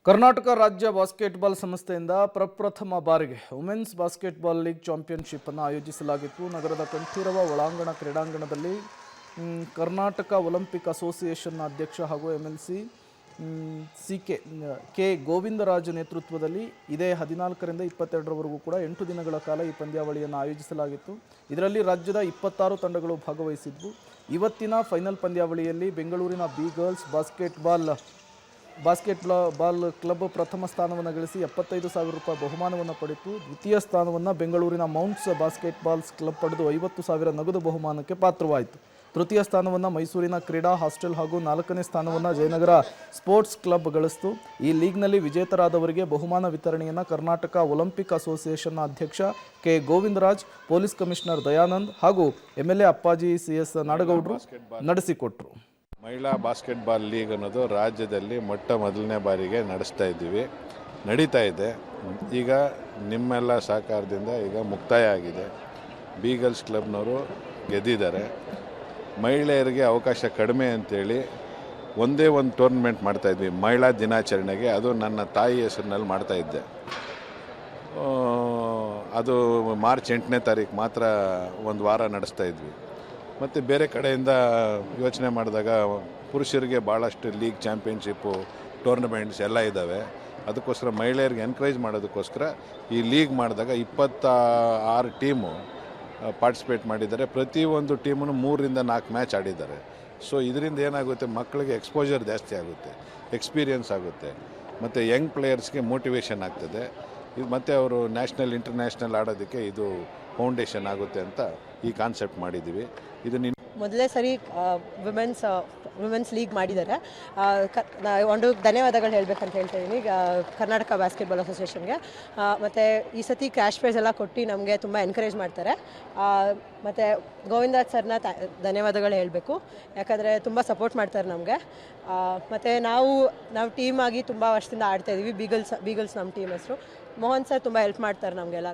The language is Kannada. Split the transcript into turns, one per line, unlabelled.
ಕರ್ನಾಟಕ ರಾಜ್ಯ ಬಾಸ್ಕೆಟ್ಬಾಲ್ ಸಂಸ್ಥೆಯಿಂದ ಪ್ರಪ್ರಥಮ ಬಾರಿಗೆ ವುಮೆನ್ಸ್ ಬಾಸ್ಕೆಟ್ಬಾಲ್ ಲೀಗ್ ಚಾಂಪಿಯನ್ಶಿಪ್ ಅನ್ನು ಆಯೋಜಿಸಲಾಗಿತ್ತು. ನಗರದ ಕಂಠೀರವ ಒಳಾಂಗಣ ಕ್ರೀಡಾಂಗಣದಲ್ಲಿ ಕರ್ನಾಟಕ ಒಲಿಂಪಿಕ್ ಅಸೋಸಿಯೇಷನ್ನ ಅಧ್ಯಕ್ಷ ಹಾಗೂ MLC ಕೆ ಗೋವಿಂದರಾಜ್ ನೇತೃತ್ವದಲ್ಲಿ ಇದೇ 14ರಿಂದ 22ರವರೆಗೂ ಕೂಡ 8 ದಿನಗಳ ಕಾಲ ಈ ಪಂದ್ಯಾವಳಿಯನ್ನು ಆಯೋಜಿಸಲಾಗಿತ್ತು. ಇದರಲ್ಲಿ ರಾಜ್ಯದ 26 ತಂಡಗಳು ಭಾಗವಹಿಸಿದ್ವು. ಇವತ್ತಿನ ಫೈನಲ್ ಪಂದ್ಯಾವಳಿಯಲ್ಲಿ ಬೆಂಗಳೂರಿನ ಬಿ ಗರ್ಲ್ಸ್ ಬಾಸ್ಕೆಟ್ಬಾಲ್ ಕ್ಲಬ್ ಪ್ರಥಮ ಸ್ಥಾನವನ್ನು ಗಳಿಸಿ 75,000 ರೂಪಾಯಿ ಬಹುಮಾನವನ್ನು ಪಡೆಯಿತು. ದ್ವಿತೀಯ ಸ್ಥಾನವನ್ನು ಬೆಂಗಳೂರಿನ ಮೌಂಟ್ಸ್ ಬಾಸ್ಕೆಟ್ಬಾಲ್ಸ್ ಕ್ಲಬ್ ಪಡೆದು 50,000 ನಗದು ಬಹುಮಾನಕ್ಕೆ ಪಾತ್ರವಾಯಿತು. ತೃತೀಯ ಸ್ಥಾನವನ್ನು ಮೈಸೂರಿನ ಕ್ರೀಡಾ ಹಾಸ್ಟೆಲ್ ಹಾಗೂ 4ನೇ ಸ್ಥಾನವನ್ನು ಜಯನಗರ ಸ್ಪೋರ್ಟ್ಸ್ ಕ್ಲಬ್ ಗಳಿಸಿತು. ಈ ಲೀಗ್ನಲ್ಲಿ ವಿಜೇತರಾದವರಿಗೆ ಬಹುಮಾನ ವಿತರಣೆಯನ್ನು ಕರ್ನಾಟಕ ಒಲಿಂಪಿಕ್ ಅಸೋಸಿಯೇಷನ್ನ ಅಧ್ಯಕ್ಷ K Govindaraj, police commissioner Dayanand ಹಾಗೂ MLA ಅಪ್ಪಾಜಿ CS ನಾಡಗೌಡರು ನಡೆಸಿಕೊಟ್ರು.
ಮಹಿಳಾ ಬಾಸ್ಕೆಟ್ಬಾಲ್ ಲೀಗ್ ಅನ್ನೋದು ರಾಜ್ಯದಲ್ಲಿ ಮೊದಲನೇ ಬಾರಿಗೆ ನಡೀತಾ ಇದೆ. ಈಗ ನಿಮ್ಮೆಲ್ಲ ಸಹಕಾರದಿಂದ ಈಗ ಮುಕ್ತಾಯ ಆಗಿದೆ. ಬಿ ಗರ್ಲ್ಸ್ ಕ್ಲಬ್ನವರು ಗೆದ್ದಿದ್ದಾರೆ. ಮಹಿಳೆಯರಿಗೆ ಅವಕಾಶ ಕಡಿಮೆ ಅಂತೇಳಿ ಒಂದೇ ಒಂದು ಟೂರ್ನಮೆಂಟ್ ಮಾಡ್ತಾಯಿದ್ವಿ ಮಹಿಳಾ ದಿನಾಚರಣೆಗೆ. ಅದು ನನ್ನ ತಾಯಿ ಹೆಸರಿನಲ್ಲಿ ಮಾಡ್ತಾಯಿದ್ದೆ. ಅದು ಮಾರ್ಚ್ 8ನೇ ತಾರೀಕು ಮಾತ್ರ ಒಂದು ವಾರ ನಡೆಸ್ತಾಯಿದ್ವಿ. ಮತ್ತು ಬೇರೆ ಕಡೆಯಿಂದ ಯೋಚನೆ ಮಾಡಿದಾಗ ಪುರುಷರಿಗೆ ಭಾಳಷ್ಟು ಲೀಗ್ ಚಾಂಪಿಯನ್ಶಿಪ್ಪು ಟೂರ್ನಮೆಂಟ್ಸ್ ಎಲ್ಲ ಇದ್ದಾವೆ. ಅದಕ್ಕೋಸ್ಕರ ಮಹಿಳೆಯರಿಗೆ ಎನ್ಕರೇಜ್ ಮಾಡೋದಕ್ಕೋಸ್ಕರ ಈ ಲೀಗ್ ಮಾಡಿದಾಗ 26 ಟೀಮು ಪಾರ್ಟಿಸಿಪೇಟ್ ಮಾಡಿದ್ದಾರೆ. ಪ್ರತಿಯೊಂದು ಟೀಮನ್ನು 3ರಿಂದ 4 ಮ್ಯಾಚ್ ಆಡಿದ್ದಾರೆ. ಸೊ ಇದರಿಂದ ಏನಾಗುತ್ತೆ, ಮಕ್ಕಳಿಗೆ ಎಕ್ಸ್ಪೋಜರ್ ಜಾಸ್ತಿ ಆಗುತ್ತೆ, ಎಕ್ಸ್ಪೀರಿಯನ್ಸ್ ಆಗುತ್ತೆ, ಮತ್ತು ಯಂಗ್ ಪ್ಲೇಯರ್ಸ್ಗೆ ಮೋಟಿವೇಶನ್ ಆಗ್ತದೆ. ಇದು ಮತ್ತು ಅವರು ನ್ಯಾಷನಲ್ ಇಂಟರ್ನ್ಯಾಷನಲ್ ಆಡೋದಕ್ಕೆ ಇದು ಫೌಂಡೇಶನ್ ಆಗುತ್ತೆ ಅಂತ ಈ ಕಾನ್ಸೆಪ್ಟ್ ಮಾಡಿದ್ದೀವಿ. ಇದು
ಮೊದಲೇ ಸರಿ ವುಮೆನ್ಸ್ ಲೀಗ್ ಮಾಡಿದ್ದಾರೆ. ಒಂದು ಧನ್ಯವಾದಗಳು ಹೇಳಬೇಕಂತ ಹೇಳ್ತಾಯಿದ್ದೀನಿ ಕರ್ನಾಟಕ ಬಾಸ್ಕೆಟ್ಬಾಲ್ ಅಸೋಸಿಯೇಷನ್ಗೆ. ಮತ್ತು ಈ ಸತಿ ಕ್ಯಾಶ್ ಪ್ರೈಸ್ ಎಲ್ಲ ಕೊಟ್ಟು ನಮಗೆ ತುಂಬ ಎನ್ಕರೇಜ್ ಮಾಡ್ತಾರೆ. ಮತ್ತು ಗೋವಿಂದರಾಜ್ ಸರ್ನ ಧನ್ಯವಾದಗಳು ಹೇಳಬೇಕು, ಯಾಕಂದರೆ ತುಂಬ ಸಪೋರ್ಟ್ ಮಾಡ್ತಾರೆ ನಮಗೆ. ಮತ್ತು ನಾವು ಟೀಮ್ ಆಗಿ ತುಂಬ ವರ್ಷದಿಂದ ಆಡ್ತಾಯಿದ್ದೀವಿ. ಬಿ ಗರ್ಲ್ಸ್ ನಮ್ಮ ಟೀಮ್ ಹೆಸರು. ಮೋಹನ್ ಸರ್ ತುಂಬ ಹೆಲ್ಪ್ ಮಾಡ್ತಾರೆ ನಮಗೆಲ್ಲ.